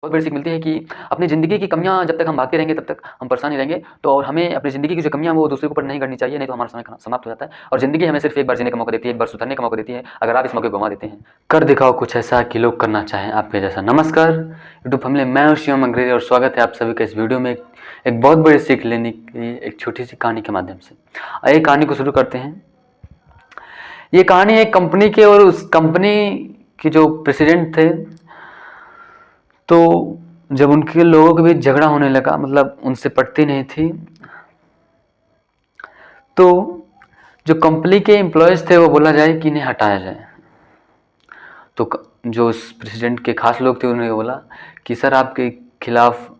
बहुत बड़ी सीख मिलती है कि अपनी ज़िंदगी की कमियां जब तक हम भागते रहेंगे तब तक हम परेशान ही रहेंगे। तो और हमें अपनी ज़िंदगी की जो कमियां वो दूसरे के ऊपर नहीं करनी चाहिए, नहीं तो हमारा समय समाप्त हो जाता है। और ज़िंदगी हमें सिर्फ एक बार जीने का मौका देती है, एक बार सुधरने का मौका देती है। अगर आप इस मौके को गंवा देते हैं, कर दिखाओ कुछ ऐसा कि लोग करना चाहें आपके जैसा। नमस्कार यूट्यूब फैमिली, मैं हूं शिवम अंग्रेजी और स्वागत है आप सभी का इस वीडियो में एक बहुत बड़ी सीख लेने की एक छोटी सी कहानी के माध्यम से। आइए कहानी को शुरू करते हैं। ये कहानी एक कंपनी के और उस कंपनी के जो प्रेसिडेंट थे, तो जब उनके लोगों के बीच झगड़ा होने लगा, मतलब उनसे पटती नहीं थी, तो जो कंपनी के एम्प्लॉयज़ थे वो बोला जाए कि इन्हें हटाया जाए। तो जो उस प्रेसिडेंट के खास लोग थे उन्होंने बोला कि सर आपके खिलाफ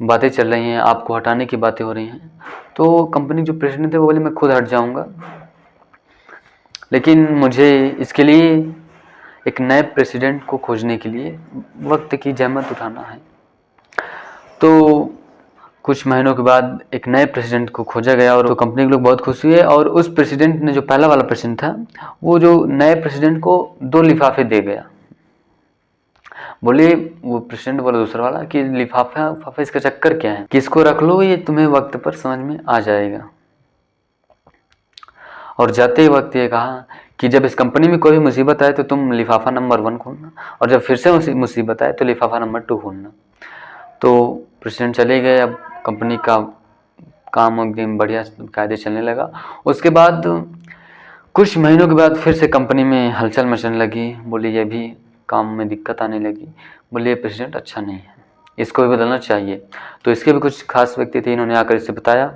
बातें चल रही हैं, आपको हटाने की बातें हो रही हैं। तो कंपनी जो प्रेसिडेंट थे वो बोले मैं खुद हट जाऊंगा, लेकिन मुझे इसके लिए एक नए प्रेसिडेंट को खोजने के लिए वक्त की जहमत उठाना है। तो कुछ महीनों के बाद एक नए प्रेसिडेंट को खोजा गया और तो कंपनी के लोग बहुत खुश हुए। और उस प्रेसिडेंट ने, जो पहला वाला प्रेसिडेंट था, वो जो नए प्रेसिडेंट को 2 लिफाफे दे गया। बोले वो प्रेसिडेंट बोला दूसरा वाला कि लिफाफा इसका चक्कर क्या है, किसको रख लो, ये तुम्हें वक्त पर समझ में आ जाएगा। और जाते ही वक्त ये कहा कि जब इस कंपनी में कोई मुसीबत आए तो तुम लिफाफा नंबर 1 खोलना, और जब फिर से मुसीबत आए तो लिफाफा नंबर 2 खोलना। तो प्रेसिडेंट चले गए। अब कंपनी का काम एकदम बढ़िया कायदे चलने लगा। उसके बाद कुछ महीनों के बाद फिर से कंपनी में हलचल मचने लगी। बोले ये भी काम में दिक्कत आने लगी। बोले ये प्रेसिडेंट अच्छा नहीं है, इसको भी बदलना चाहिए। तो इसके भी कुछ खास व्यक्ति थे, इन्होंने आकर इसे बताया।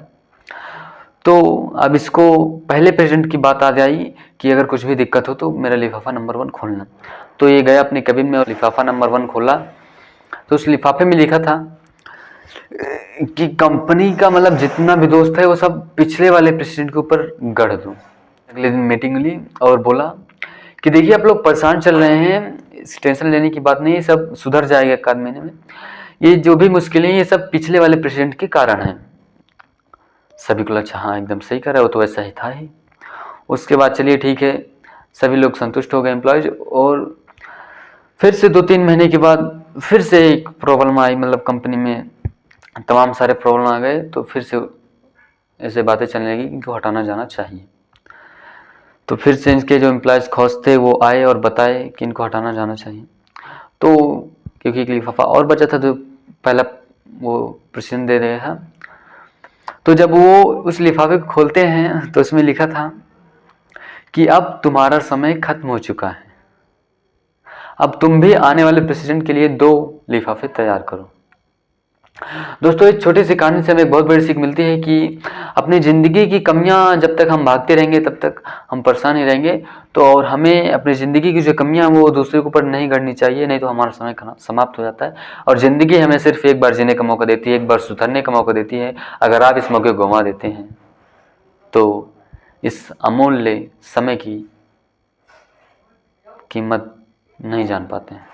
तो अब इसको पहले प्रेसिडेंट की बात आ आई कि अगर कुछ भी दिक्कत हो तो मेरा लिफाफा नंबर 1 खोलना। तो ये गया अपने कैबिन में और लिफाफा नंबर 1 खोला। तो उस लिफाफे में लिखा था कि कंपनी का मतलब जितना भी दोस्त है वो सब पिछले वाले प्रेसिडेंट के ऊपर गढ़ दो। अगले दिन मीटिंग ली और बोला कि देखिए आप लोग परेशान चल रहे हैं, इस टेंशन लेने की बात नहीं है, सब सुधर जाएगा एक आध महीने में। ये जो भी मुश्किलें हैं ये सब पिछले वाले प्रेसिडेंट के कारण हैं। सभी को अच्छा, हाँ एकदम सही कर रहा है, वो तो वैसा ही था ही। उसके बाद चलिए ठीक है, सभी लोग संतुष्ट हो गए एम्प्लॉयज। और फिर से 2-3 महीने के बाद फिर से एक प्रॉब्लम आई, मतलब कंपनी में तमाम सारे प्रॉब्लम आ गए। तो फिर से ऐसे बातें चलने लगी कि इनको हटाना जाना चाहिए। तो फिर से इनके जो एम्प्लॉयज़ खुश थे वो आए और बताए कि इनको हटाना जाना चाहिए। तो क्योंकि एक लिफाफा और बचा था जो पहला वो प्रेसिडेंट दे रहे हैं, तो जब वो उस लिफाफे को खोलते हैं तो उसमें लिखा था कि अब तुम्हारा समय खत्म हो चुका है, अब तुम भी आने वाले प्रेसिडेंट के लिए 2 लिफाफे तैयार करो। दोस्तों इस छोटी सी कहानी से हमें एक बहुत बड़ी सीख मिलती है कि अपनी ज़िंदगी की कमियां जब तक हम भागते रहेंगे तब तक हम परेशान ही रहेंगे। तो और हमें अपनी ज़िंदगी की जो कमियां वो दूसरे के ऊपर नहीं गढ़नी चाहिए, नहीं तो हमारा समय समाप्त हो जाता है। और ज़िंदगी हमें सिर्फ एक बार जीने का मौका देती है, एक बार सुधरने का मौका देती है। अगर आप इस मौके को गंवा देते हैं तो इस अमूल्य समय की कीमत नहीं जान पाते हैं।